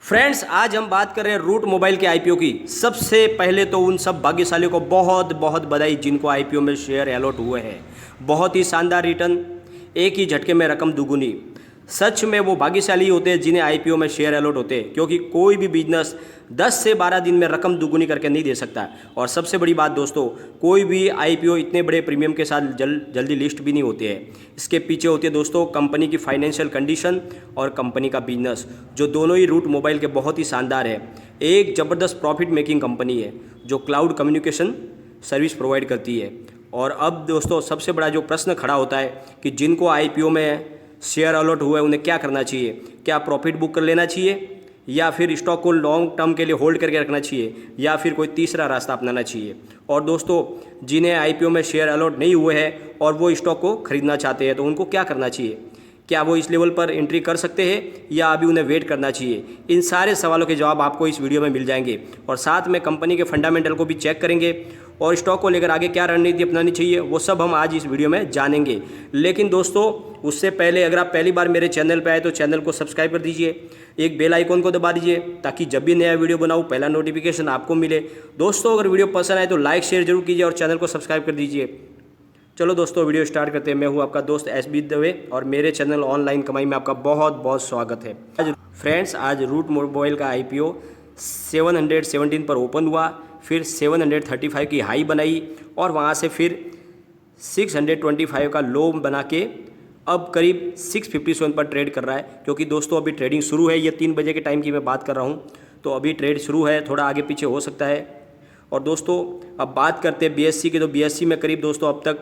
Friends, आज हम बात कर रहे हैं रूट मोबाइल के आईपीओ की। सबसे पहले तो उन सब भाग्यशालियों को बहुत बहुत बधाई जिनको आईपीओ में शेयर अलॉट हुए हैं। बहुत ही शानदार रिटर्न, एक ही झटके में रकम दुगुनी। सच में वो भाग्यशाली होते हैं जिन्हें आईपीओ में शेयर अलॉट होते हैं, क्योंकि कोई भी बिजनेस 10 से 12 दिन में रकम दुगुनी करके नहीं दे सकता। और सबसे बड़ी बात दोस्तों, कोई भी आईपीओ इतने बड़े प्रीमियम के साथ जल्दी लिस्ट भी नहीं होते हैं। इसके पीछे होती है दोस्तों कंपनी की फाइनेंशियल कंडीशन और कंपनी का बिजनेस, जो दोनों ही रूट मोबाइल के बहुत ही शानदार है। एक ज़बरदस्त प्रॉफिट मेकिंग कंपनी है जो क्लाउड कम्युनिकेशन सर्विस प्रोवाइड करती है। और अब दोस्तों सबसे बड़ा जो प्रश्न खड़ा होता है कि जिनको आईपीओ में शेयर अलॉट हुआ है उन्हें क्या करना चाहिए। क्या प्रॉफिट बुक कर लेना चाहिए, या फिर स्टॉक को लॉन्ग टर्म के लिए होल्ड करके रखना चाहिए, या फिर कोई तीसरा रास्ता अपनाना चाहिए। और दोस्तों जिन्हें आईपीओ में शेयर अलॉट नहीं हुए हैं और वो स्टॉक को खरीदना चाहते हैं तो उनको क्या करना चाहिए। क्या वो इस लेवल पर एंट्री कर सकते हैं या अभी उन्हें वेट करना चाहिए। इन सारे सवालों के जवाब आपको इस वीडियो में मिल जाएंगे। और साथ में कंपनी के फंडामेंटल को भी चेक करेंगे और स्टॉक को लेकर आगे क्या रणनीति अपनानी चाहिए वो सब हम आज इस वीडियो में जानेंगे। लेकिन दोस्तों उससे पहले अगर आप पहली बार मेरे चैनल पर आए तो चैनल को सब्सक्राइब कर दीजिए, एक बेल आइकॉन को दबा दीजिए ताकि जब भी नया वीडियो बनाऊँ पहला नोटिफिकेशन आपको मिले। दोस्तों अगर वीडियो पसंद आए तो लाइक शेयर जरूर कीजिए और चैनल को सब्सक्राइब कर दीजिए। चलो दोस्तों वीडियो स्टार्ट करते हैं। मैं हूं आपका दोस्त एसबी दवे और मेरे चैनल ऑनलाइन कमाई में आपका बहुत बहुत स्वागत है। आज रूट मोबाइल का आईपीओ 717 पर ओपन हुआ, फिर 735 की हाई बनाई और वहां से फिर 625 का लो बना के अब करीब 657 पर ट्रेड कर रहा है। क्योंकि दोस्तों अभी ट्रेडिंग शुरू है, ये 3 बजे के टाइम की मैं बात कर रहा हूँ, तो अभी ट्रेड शुरू है, थोड़ा आगे पीछे हो सकता है। और दोस्तों अब बात करते हैं बीएससी की, तो बीएससी में करीब दोस्तों अब तक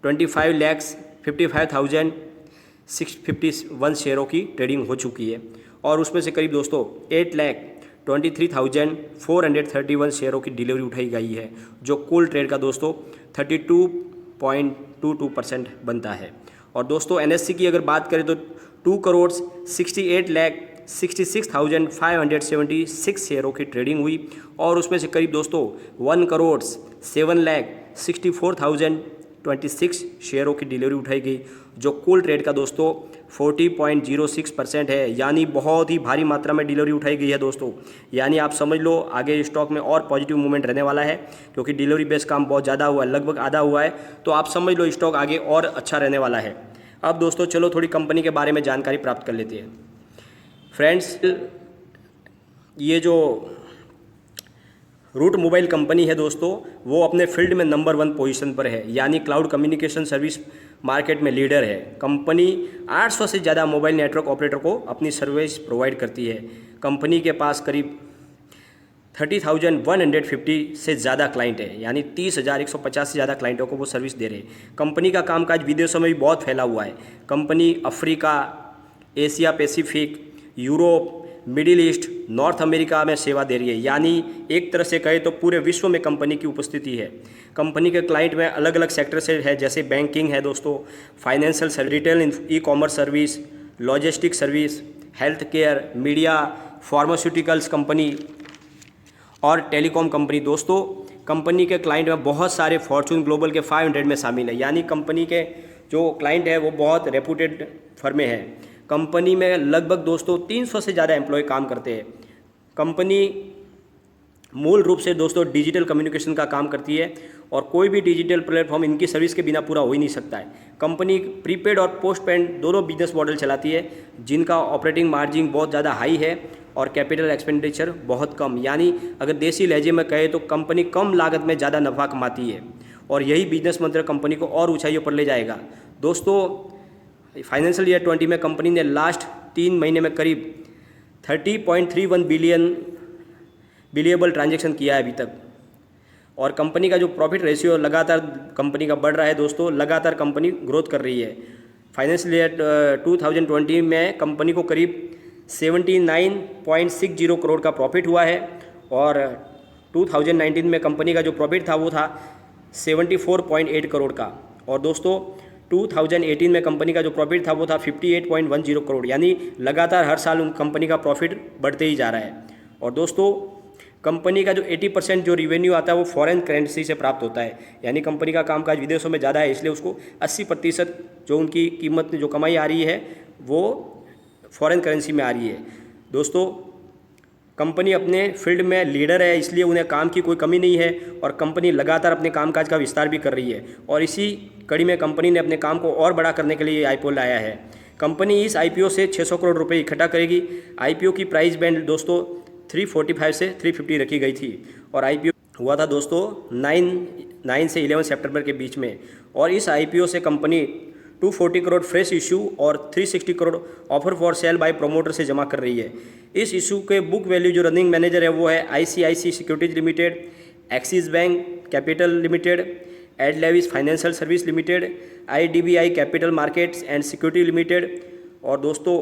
25,55,651 शेयरों की ट्रेडिंग हो चुकी है। और उसमें से करीब दोस्तों 8,23,431 शेयरों की डिलीवरी उठाई गई है, जो कुल ट्रेड का दोस्तों 32.22% बनता है। और दोस्तों एनएससी की अगर बात करें तो 2,68,66,576 शेयरों की ट्रेडिंग हुई और उसमें से करीब दोस्तों 1,07,64,026 शेयरों की डिलीवरी उठाई गई, जो कुल ट्रेड का दोस्तों 40.06% है। यानी बहुत ही भारी मात्रा में डिलीवरी उठाई गई है दोस्तों। यानी आप समझ लो आगे स्टॉक में और पॉजिटिव मूवमेंट रहने वाला है, क्योंकि डिलीवरी बेस काम बहुत ज़्यादा हुआ है, लगभग आधा हुआ है। तो आप समझ लो स्टॉक आगे और अच्छा रहने वाला है। अब दोस्तों चलो थोड़ी कंपनी के बारे में जानकारी प्राप्त कर लेते हैं। फ्रेंड्स, ये जो रूट मोबाइल कंपनी है दोस्तों, वो अपने फील्ड में नंबर 1 पोजीशन पर है, यानी क्लाउड कम्युनिकेशन सर्विस मार्केट में लीडर है। कंपनी 800 से ज़्यादा मोबाइल नेटवर्क ऑपरेटर को अपनी सर्विस प्रोवाइड करती है। कंपनी के पास करीब 30,150 से ज़्यादा क्लाइंट है, यानी 30,150 से ज़्यादा क्लाइंटों को वो सर्विस दे रहे हैं। कंपनी का कामकाज विदेशों में भी बहुत फैला हुआ है। Company Africa, Asia Pacific, Europe, middle east, north America में सेवा दे रही है। यानी एक तरह से कहे तो पूरे विश्व में कंपनी की उपस्थिति है। कंपनी के क्लाइंट में अलग अलग सेक्टर से है, जैसे बैंकिंग है दोस्तों, financial service, retail, e commerce service, logistic service, health care, media, pharmaceuticals company और टेलीकॉम कंपनी। दोस्तों कंपनी के क्लाइंट में बहुत सारे फॉर्चून ग्लोबल के 500 में शामिल है, यानी कंपनी के जो क्लाइंट है वो बहुत रेपुटेड फर्में हैं। कंपनी में लगभग दोस्तों 300 से ज़्यादा एम्प्लॉय काम करते हैं। कंपनी मूल रूप से दोस्तों डिजिटल कम्युनिकेशन का काम करती है और कोई भी डिजिटल प्लेटफॉर्म इनकी सर्विस के बिना पूरा हो ही नहीं सकता है। कंपनी प्रीपेड और पोस्ट पेड दोनों बिजनेस मॉडल चलाती है, जिनका ऑपरेटिंग मार्जिन बहुत ज़्यादा हाई है और कैपिटल एक्सपेंडिचर बहुत कम। यानी अगर देसी लहजे में कहे तो कंपनी कम लागत में ज़्यादा नफा कमाती है और यही बिजनेस मंत्र कंपनी को और ऊंचाइयों पर ले जाएगा। दोस्तों फाइनेंशियल ईयर 20 में कंपनी ने लास्ट 3 महीने में करीब 30.31 बिलियबल ट्रांजैक्शन किया है अभी तक। और कंपनी का जो प्रॉफिट रेशियो लगातार कंपनी का बढ़ रहा है दोस्तों, लगातार कंपनी ग्रोथ कर रही है। फाइनेंशियल ईयर 2020 में कंपनी को करीब 79.60 करोड़ का प्रॉफिट हुआ है और 2019 में कंपनी का जो प्रॉफिट था वो था 74.8 करोड़ का। और दोस्तों 2018 में कंपनी का जो प्रॉफिट था वो था 58.10 करोड़। यानी लगातार हर साल उन कंपनी का प्रॉफिट बढ़ते ही जा रहा है। और दोस्तों कंपनी का जो 80% जो रिवेन्यू आता है वो फॉरेन करेंसी से प्राप्त होता है, यानी कंपनी का कामकाज विदेशों में ज़्यादा है, इसलिए उसको 80% जो उनकी कीमत जो कमाई आ रही है वो फॉरेन करेंसी में आ रही है। दोस्तों कंपनी अपने फील्ड में लीडर है, इसलिए उन्हें काम की कोई कमी नहीं है और कंपनी लगातार अपने कामकाज का विस्तार भी कर रही है और इसी कड़ी में कंपनी ने अपने काम को और बड़ा करने के लिए आईपीओ लाया है। कंपनी इस आईपीओ से 600 करोड़ रुपए इकट्ठा करेगी। आईपीओ की प्राइस बैंड दोस्तों 345 से 350 रखी गई थी और आईपीओ हुआ था दोस्तों 9 से 11 सितंबर के बीच में और इस आईपीओ से कंपनी 240 करोड़ फ्रेश इशू और 360 crore offer for sale by promoter से जमा कर रही है। इस इशू के बुक वैल्यू जो रनिंग मैनेजर है वो है ICICI securities limited, Axis Bank capital limited, Edelweiss financial service limited, IDBI capital markets and security limited. और दोस्तों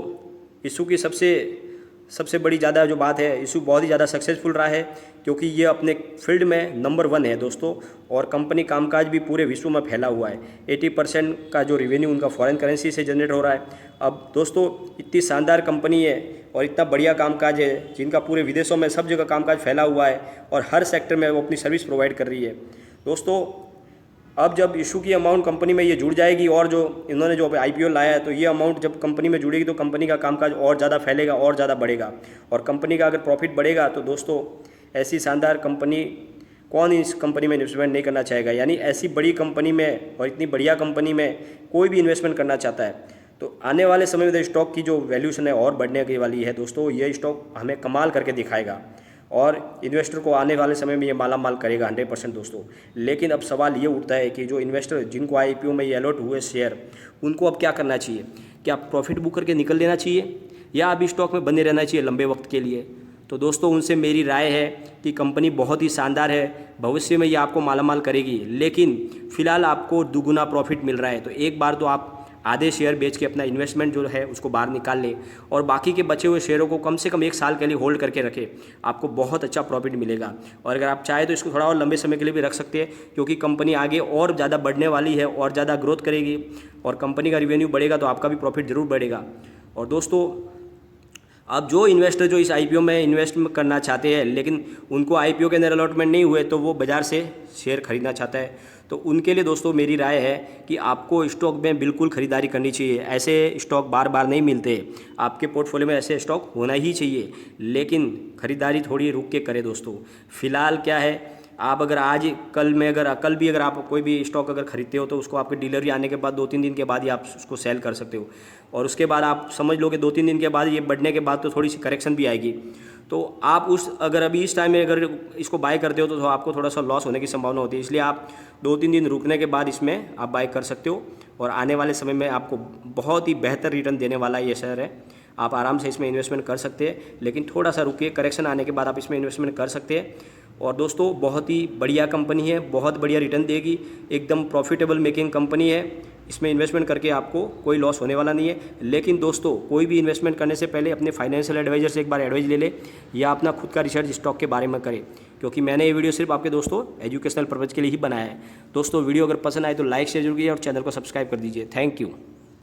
इशू की सबसे बड़ी ज़्यादा जो बात है, इशू बहुत ही ज़्यादा सक्सेसफुल रहा है क्योंकि ये अपने फील्ड में नंबर 1 है दोस्तों और कंपनी कामकाज भी पूरे विश्व में फैला हुआ है। 80% का जो रेवेन्यू उनका फॉरेन करेंसी से जनरेट हो रहा है। अब दोस्तों इतनी शानदार कंपनी है और इतना बढ़िया कामकाज है जिनका पूरे विदेशों में सब जगह कामकाज फैला हुआ है और हर सेक्टर में वो अपनी सर्विस प्रोवाइड कर रही है। दोस्तों अब जब इशू की अमाउंट कंपनी में ये जुड़ जाएगी और जो इन्होंने जो आईपीओ लाया है तो ये अमाउंट जब कंपनी में जुड़ेगी तो कंपनी का कामकाज और ज़्यादा फैलेगा और ज़्यादा बढ़ेगा और कंपनी का अगर प्रॉफिट बढ़ेगा तो दोस्तों ऐसी शानदार कंपनी कौन इस कंपनी में इन्वेस्टमेंट नहीं करना चाहेगा। यानी ऐसी बड़ी कंपनी में और इतनी बढ़िया कंपनी में कोई भी इन्वेस्टमेंट करना चाहता है। तो आने वाले समय में स्टॉक की जो वैल्यूशन है और बढ़ने की वाली है दोस्तों। ये स्टॉक हमें कमाल करके दिखाएगा और इन्वेस्टर को आने वाले समय में ये माला माल करेगा 100% दोस्तों। लेकिन अब सवाल ये उठता है कि जो इन्वेस्टर जिनको आईपीओ में ये अलॉट हुए शेयर, उनको अब क्या करना चाहिए? क्या प्रॉफिट बुक करके निकल लेना चाहिए या अभी स्टॉक में बने रहना चाहिए लंबे वक्त के लिए? तो दोस्तों उनसे मेरी राय है कि कंपनी बहुत ही शानदार है, भविष्य में ये आपको मालामाल करेगी, लेकिन फ़िलहाल आपको दुगुना प्रॉफिट मिल रहा है। तो एक बार तो आप आधे शेयर बेच के अपना इन्वेस्टमेंट जो है उसको बाहर निकाल ले और बाकी के बचे हुए शेयरों को कम से कम 1 साल के लिए होल्ड करके रखें, आपको बहुत अच्छा प्रॉफिट मिलेगा। और अगर आप चाहें तो इसको थोड़ा और लंबे समय के लिए भी रख सकते हैं क्योंकि कंपनी आगे और ज़्यादा बढ़ने वाली है और ज़्यादा ग्रोथ करेगी और कंपनी का रिवेन्यू बढ़ेगा तो आपका भी प्रॉफिट जरूर बढ़ेगा। और दोस्तों अब जो इन्वेस्टर जो इस आईपीओ में इन्वेस्ट करना चाहते हैं लेकिन उनको आईपीओ के अंदर अलॉटमेंट नहीं हुए तो वो बाज़ार से शेयर खरीदना चाहता है, तो उनके लिए दोस्तों मेरी राय है कि आपको स्टॉक में बिल्कुल खरीदारी करनी चाहिए। ऐसे स्टॉक बार बार नहीं मिलते, आपके पोर्टफोलियो में ऐसे स्टॉक होना ही चाहिए, लेकिन खरीदारी थोड़ी रुक के करें दोस्तों। फिलहाल क्या है, आप अगर आज कल में कल भी अगर आप कोई भी स्टॉक अगर खरीदते हो तो उसको आपके डिलीवरी आने के बाद 2-3 दिन के बाद ही आप उसको सेल कर सकते हो और उसके बाद आप समझ लो कि 2-3 दिन के बाद ये बढ़ने के बाद तो थोड़ी सी करेक्शन भी आएगी। तो आप अगर अभी इस टाइम में अगर इसको बाय करते हो तो आपको थोड़ा सा लॉस होने की संभावना होती है, इसलिए आप 2-3 दिन रुकने के बाद इसमें आप बाय कर सकते हो और आने वाले समय में आपको बहुत ही बेहतर रिटर्न देने वाला ये शेयर है। आप आराम से इसमें इन्वेस्टमेंट कर सकते हैं, लेकिन थोड़ा सा रुकिए, करेक्शन आने के बाद आप इसमें इन्वेस्टमेंट कर सकते हैं। और दोस्तों बहुत ही बढ़िया कंपनी है, बहुत बढ़िया रिटर्न देगी, एकदम प्रॉफिटेबल मेकिंग कंपनी है। इसमें इन्वेस्टमेंट करके आपको कोई लॉस होने वाला नहीं है। लेकिन दोस्तों कोई भी इन्वेस्टमेंट करने से पहले अपने फाइनेंशियल एडवाइजर से एक बार एडवाइस ले ले या अपना खुद का रिसर्च स्टॉक के बारे में करें, क्योंकि मैंने ये वीडियो सिर्फ आपके दोस्तों एजुकेशनल पर्पज़ के लिए ही बनाया है। दोस्तों वीडियो अगर पसंद आए तो लाइक शेयर जरूर कीजिए और चैनल को सब्सक्राइब कर दीजिए। Thank you.